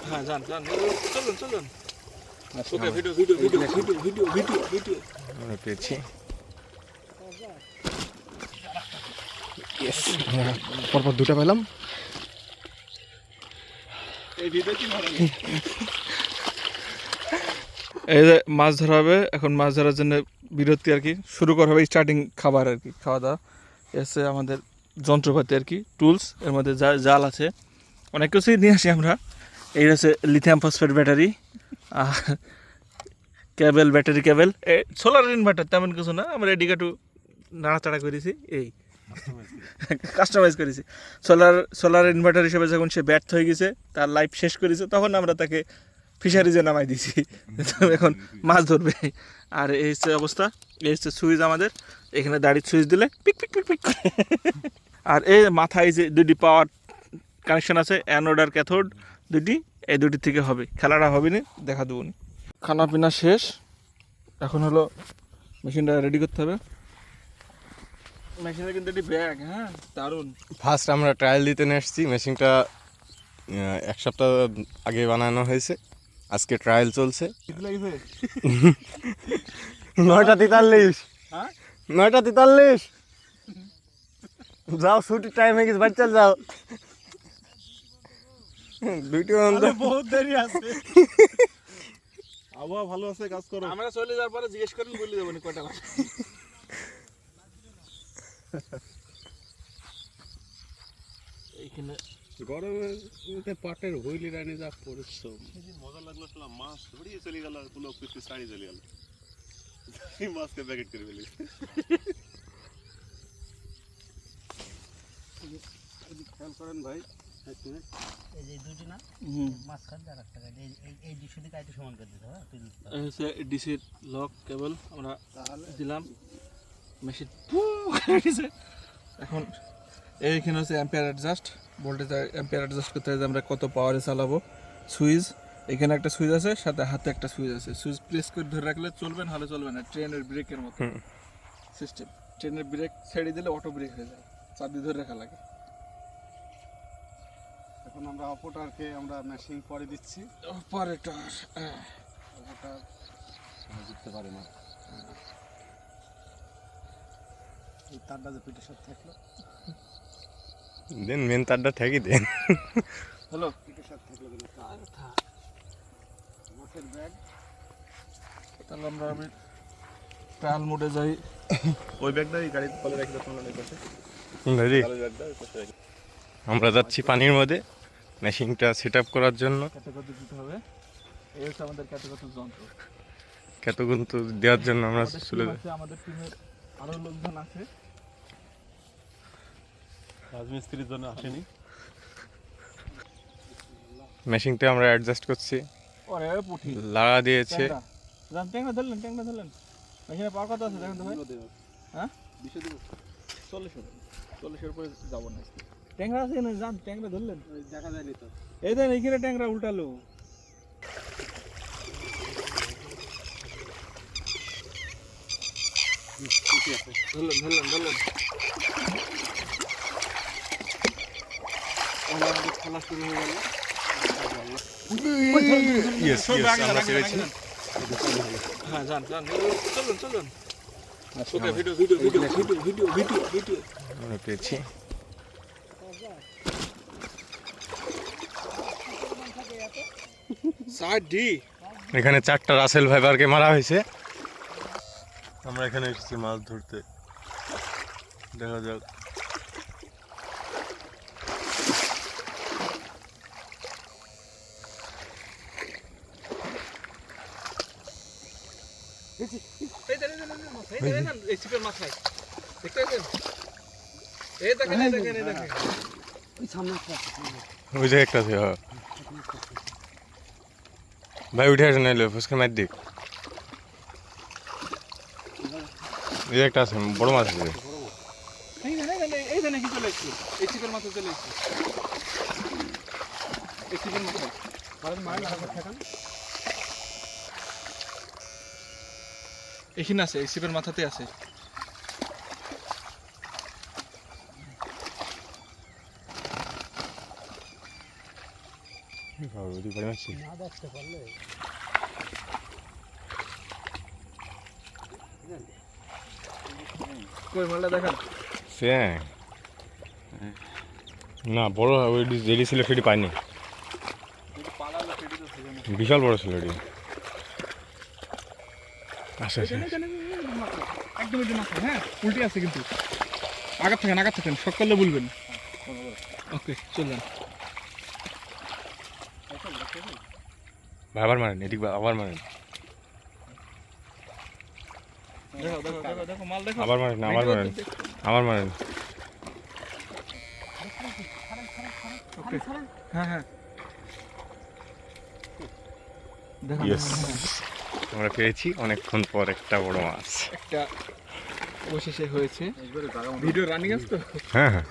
হ্যাঁ যান যান চলুন চলুন ওকে video video video video video video video আমরা পেয়েছি। পরপর দুটো পেলাম। এই ভিডিও কি ভালো এই যে মাছ ধরা হবে এখন, মাছ ধরার জন্য বিরতি আর কি শুরু করা হবে, স্টার্টিং খাবার আর কি, খাওয়া দাওয়া। এসে আমাদের যন্ত্রপাতি আর কি, টুলস, এর মধ্যে জাল আছে, অনেক কিছুই নিয়ে আসি আমরা। এই হচ্ছে লিথিয়াম ফসফেট ব্যাটারি, আর কেবল, ব্যাটারি কেবল, সোলার ইনভার্টার, তেমন কিছু না, আমরা এদিকে একটু নাড়াচাড়া করেছি, এই কাস্টমাইজ করেছি। সোলার ইনভার্টার হিসেবে যখন সে ব্যর্থ হয়ে গেছে, তার লাইফ শেষ করেছে, তখন আমরা তাকে ফিশারিজে নামাই দিছি, এখন মাছ ধরবে। আর এই হচ্ছে অবস্থা, এই হচ্ছে সুইচ আমাদের, এখানে দাঁড়িয়ে সুইচ দিলে পিক পিক পিক পিক করে। আর এই মাথায় যে দুটি পাওয়ার কানেকশন আছে, অ্যানোড আর ক্যাথোড দুটি, এই দুটি থেকে হবে, খেলাটা হবে না, দেখা দেবো নি। খানা পিনা শেষ, এখন হলো মেশিনটা রেডি করতে হবে। মেশিনের কিন্তু একটি ব্যাগ, হ্যাঁ দারুণ। ফার্স্ট আমরা ট্রায়াল দিতে নিয়ে এসেছি। মেশিনটা 1 সপ্তাহ আগে বানানো হয়েছে, আজকে ট্রায়াল চলছে। 9:43, হ্যাঁ 9:43, যাও ছুটির টাইম হয়ে গেছে, বাড়ি চল যাও। দুইটি বহুত দেরি আছে, আবহাওয়া ভালো আছে, কাজ করো। আমরা চলে যাওয়ার পরে জিজ্ঞেস করেন, বলে দেবো কয়টা বাজে। এইখানে গরমে পাটের হুইলি রানি যা পরিশ্রম, মজা লাগলো। মাছ ধরিয়ে চলে গেল, পুরো পিছনে ছাড়িয়ে চলে গেল, মাছকে প্যাকেট করে ফেলি। খেয়াল করেন ভাই, এই যে দুটি না মাঝখান দিয়ে রাখতে হবে, এই ডিশ দিয়ে কাইতে সমান করে দিতে হবে। এই হচ্ছে ডিসির লক কেবল আমরা দিলাম, মেশিন এখন এইখানে হচ্ছে ampere adjust, voltage ampere adjust করতে হয় যে আমরা কত পাওয়ারে চালাবো। সুইচ, এখানে একটা সুইচ আছে, সাথে হাতে একটা সুইচ আছে, সুইচ প্রেস করে ধরে রাখলে চলবে, নাহলে চলবে না। ট্রেনের ব্রেকের মতো সিস্টেম, ট্রেনের ব্রেক ছেড়ে দিলে অটো ব্রেক হয়ে যায়, চাবি ধরে রাখা লাগে। এখন আমরা অপরটাকে আমরা মেশিন পরে দিচ্ছি। অপারেটর অপরটা জিততে পারে না, এই তারটা যে পিঠের সাথে থাকলো, দেন মেন তারটা ঠেকি দেন। হ্যালো, পিঠের সাথে থাকলো মাছের ব্যাগ। তাহলে আমি ট্রায়াল মোডে যাই। ওই ব্যাগটাই গাড়িতে ফলে রাখি, তখন অনেক পাশে রেডি, ব্যাগটা ওই পাশে রাখি। আমরা যাচ্ছি পানির মধ্যে মেশিনটা সেট আপ করার জন্য। ক্যাটাগরি দিতে হবে, এই হচ্ছে আমাদের ক্যাটাগরি যন্ত্র। কতক্ষণ তো দেওয়ার জন্য আমরা আমাদের চলে team যাই। আছে, আমাদের টিমের আরো লোকজন আছে। রাজমিস্ত্রির জন্য আসেনি, মেশিনটা আমরা অ্যাডজাস্ট করছি, ওরে পুঠি লাগা দিয়েছে। ট্যাংরা ধরলেন, ট্যাংরা ধরলেন, মেশিনে পাওয়ার কত আছে দেখেন তো ভাই। হ্যাঁ 40-এর উপরে যাবো না। ট্যাংরা আছে না, যান ট্যাংরা ধরলেন, দেখা যায়নি তো। এই দেন এইখানে ট্যাংরা উল্টালো। ধরলেন ধরলেন ধরলেন, আমাদের খেলা শুরু হয়ে গেল। ইয়েস আমরা পেরেছি। হ্যাঁ যান যান চলুন চলুন ওকে video video video video video video video আমরা পেয়েছি। ডি এখানে 4টা রাসেল ভাইবারকে মারা হয়েছে। আমরা এখানে এসেছি মাছ ধরতে, দেখা যাক। এই চিপের মাথায় দেখতে পাচ্ছেন, এই দেখেন এই দেখেন এই দেখেন, ওই যে একটা আছে। হ্যাঁ ভাই উঠে আসে, নাইলে ফুসকে মার দিক। এই যে একটা আছে, বড় মাছ আছে। এই দেখেন কি চলে এসেছে, এই চিপের মাথায় চলে এসেছে, এই চিপের মাথায় এখানে আছে, এই চিপের মাথাতে আছে। ওদিক বাড়ি মারছি না দেখতে পারলে কই মালটা দেখান। সে না বড় ওই যেটি ছিল সেটি পাইনি, বিশাল বড় ছিল এটি। আচ্ছা আচ্ছা একদম একটু মাথা, হ্যাঁ উল্টে আছে কিন্তু। আগার থাকেন শখ করলে বলবেন। ওকে চল যান। ভাই আবার মারেন, এদিক আবার মারেন, দেখো মাল দেখো। আবার মারেন, আবার মারেন, আবার মারেন। হ্যাঁ হ্যাঁ দেখো ইয়েস, আমরা পেয়েছি অনেকক্ষণ পর একটা বড় মাছ। একটা অবশেষে হয়েছে। ভিডিও রানিং আছে তো? হ্যাঁ হ্যাঁ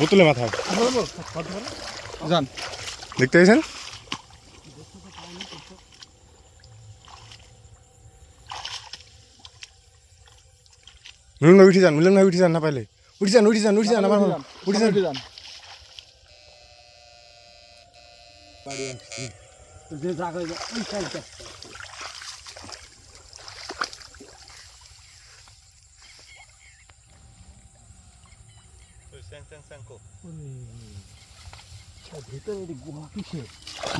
বোতলে মাথায় যান। দেখতে পেয়েছেন? মিলন ভাই উঠে যান, মিলন ভাই উঠে যান, না পাইলে উঠে যান, উঠে যান, উঠে যান, আমার উঠে যান। যান। যে জায়গায় ওই সাইডটা ভিতরে গুহা কিসে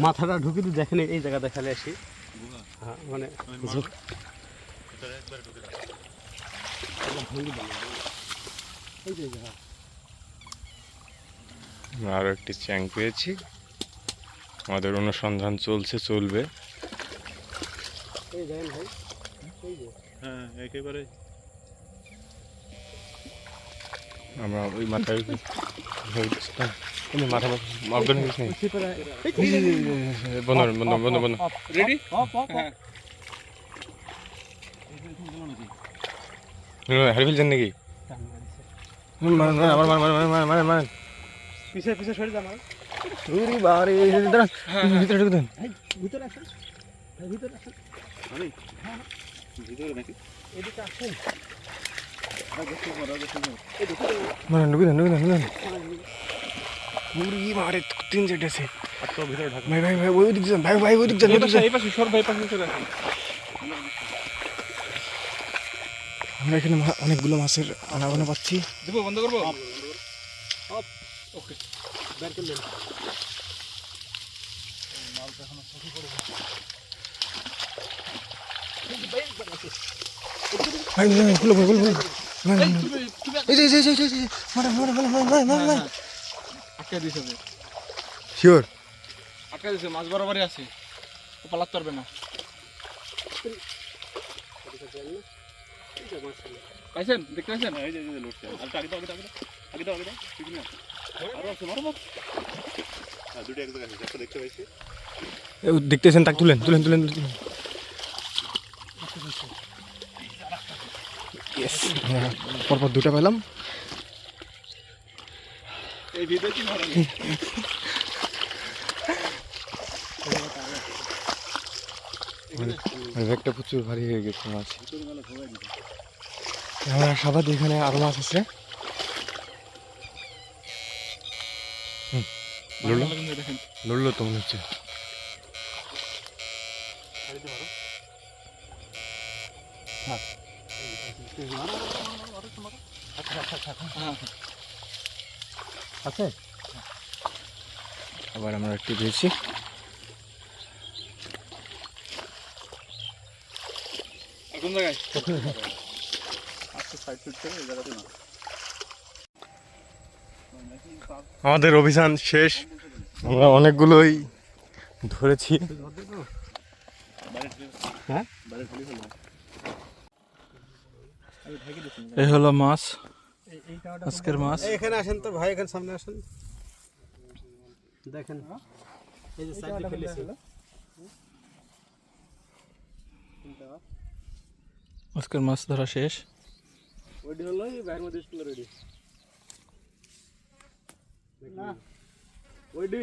মাথাটা ঢুকে তো দেখেন এই জায়গা দেখালে আসি। হ্যাঁ মানে এই যে জায়গা আরও একটি চ্যাং পেয়েছি, আমাদের অনুসন্ধান চলবে। এই দেখেন ভাই এই যে হ্যাঁ একেবারে আমরা ওই মাথায় মাথা অজ্ঞান হয়ে গেছে। বন্ধ বন্ধ বন্ধ বন্ধ। রেডি? হ্যাঁ হারিয়ে ফেলছেন নাকি? আবার মারেন। পিছে পিছে সরে যান ভিতরে ঢুকে দেন। ভিতরে আসেন ভিতরে আসেন ভিতরে নাকি এদিকে আসেন মারেন, ঢুকে দেন। মারে 3-4 আছে। ভিতরে ঢাকা ভাই ওই দিক যান, ভাই ওই দিক যান। এই পাশে সর ভাই, পাশে সরে আসেন। আমরা এখানে অনেকগুলো মাছের আনাগোনা পাচ্ছি। দেবো, বন্ধ করবো? ওকে বের করলেন ভাই খুলো এই যে আটকে দিয়েছে যে। শিওর আটকে দিয়েছে, মাছ বরাবরই আছে, ও পালাতে পারবে না। পাইছেন? দেখতে পাইছেন? এই যে লড়ছে আর আগে দাও ঠিক না আরো আছে মারো আর দুটো এক জায়গায় আছে একটা দেখতে পাইছি দেখতেছেন, তাক তুলেন। পরপর দুটা পেলাম। এই ভিডিও কি মারা ব্যাগটা প্রচুর ভারী হয়ে গেছে মাছ। আমরা সাবাদ এখানে আরো মাছ আছে। লড়লো তো মনে হচ্ছে। আছে আবার আমরা একটু দিয়েছি। কোন জায়গায়? আচ্ছা, সাইড করে এই জায়গাতে না। আমাদের অভিযান শেষ, আমরা অনেকগুলোই ধরেছি। এই হলো মাছ, আজকের মাছ। এখানে আসেন তো ভাই, এখানে সামনে আসেন দেখেন এই যে সাইডে ফেলেছি আজকের মাছ ধরা শেষ। ওইটি হলো বাইরের মধ্যে স্কুল রেডি না ওইটি